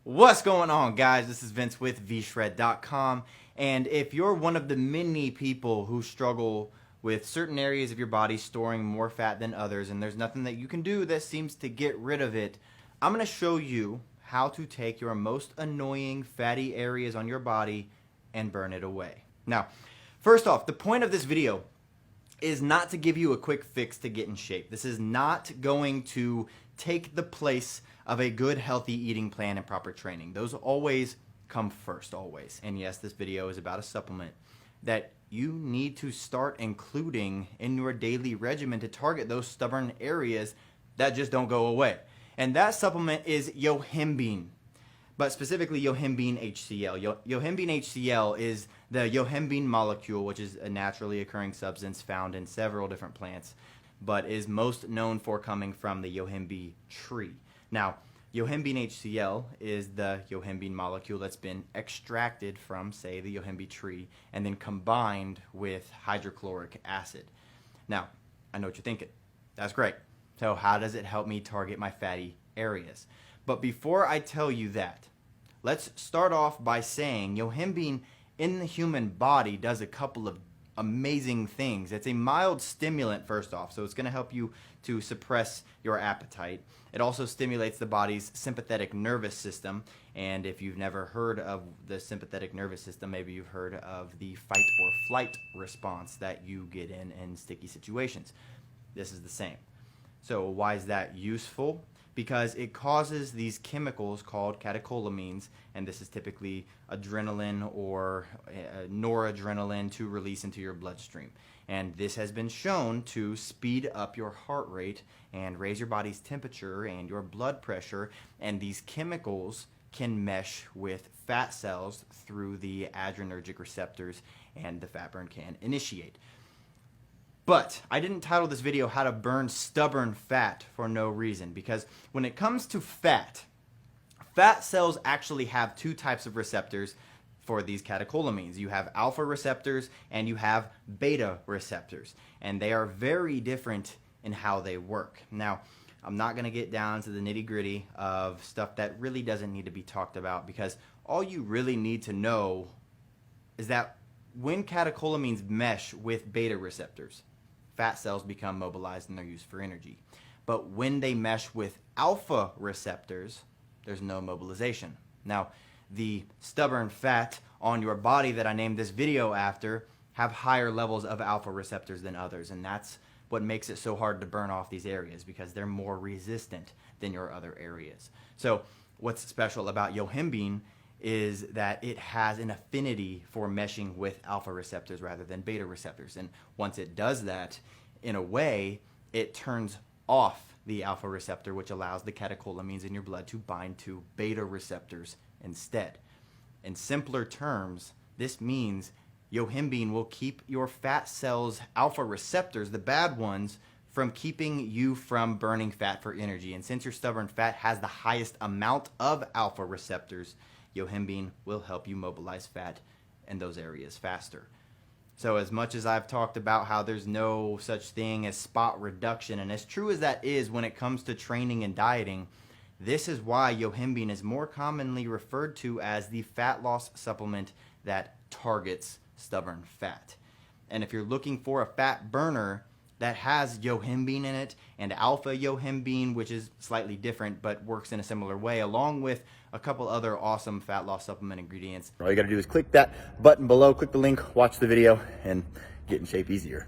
What's going on, guys? This is Vince with vshred.com, and if you're one of the many people who struggle with certain areas of your body storing more fat than others, and there's nothing that you can do that seems to get rid of it, I'm going to show you how to take your most annoying fatty areas on your body and burn it away. Now, first off, the point of this video is not to give you a quick fix to get in shape. This is not going to take the place of a good, healthy eating plan and proper training. Those always come first, always. And yes, this video is about a supplement that you need to start including in your daily regimen to target those stubborn areas that just don't go away. And that supplement is yohimbine, but specifically yohimbine HCl. Yohimbine HCl is the yohimbine molecule, which is a naturally occurring substance found in several different plants, but is most known for coming from the yohimbe tree. Now, yohimbine HCl is the yohimbine molecule that's been extracted from, say, the yohimbe tree and then combined with hydrochloric acid. Now, I know what you're thinking. That's great. So how does it help me target my fatty areas? But before I tell you that, let's start off by saying yohimbine in the human body does a couple of amazing things. It's a mild stimulant, first off, so it's going to help you to suppress your appetite. It also stimulates the body's sympathetic nervous system, and if you've never heard of the sympathetic nervous system, maybe you've heard of the fight or flight response that you get in sticky situations. This is the same. So why is that useful? Because it causes these chemicals called catecholamines, and this is typically adrenaline or noradrenaline, to release into your bloodstream. And this has been shown to speed up your heart rate and raise your body's temperature and your blood pressure, and these chemicals can mesh with fat cells through the adrenergic receptors, and the fat burn can initiate. But I didn't title this video how to burn stubborn fat for no reason, because when it comes to fat cells actually have two types of receptors for these catecholamines. You have alpha receptors and you have beta receptors, and they are very different in how they work. Now, I'm not going to get down to the nitty-gritty of stuff that really doesn't need to be talked about, because all you really need to know is that when catecholamines mesh with beta receptors, fat cells become mobilized and they're used for energy. But when they mesh with alpha receptors, there's no mobilization. Now, the stubborn fat on your body that I named this video after have higher levels of alpha receptors than others, and that's what makes it so hard to burn off these areas, because they're more resistant than your other areas. So what's special about yohimbine is that it has an affinity for meshing with alpha receptors rather than beta receptors. And once it does that, in a way, it turns off the alpha receptor, which allows the catecholamines in your blood to bind to beta receptors instead. In simpler terms, this means yohimbine will keep your fat cells' alpha receptors, the bad ones, from keeping you from burning fat for energy. And since your stubborn fat has the highest amount of alpha receptors, yohimbine will help you mobilize fat in those areas faster. So as much as I've talked about how there's no such thing as spot reduction, and as true as that is when it comes to training and dieting, this is why yohimbine is more commonly referred to as the fat loss supplement that targets stubborn fat. And if you're looking for a fat burner that has yohimbine in it, and alpha yohimbine, which is slightly different but works in a similar way, along with a couple other awesome fat loss supplement ingredients, all you gotta do is click that button below, click the link, watch the video, and get in shape easier.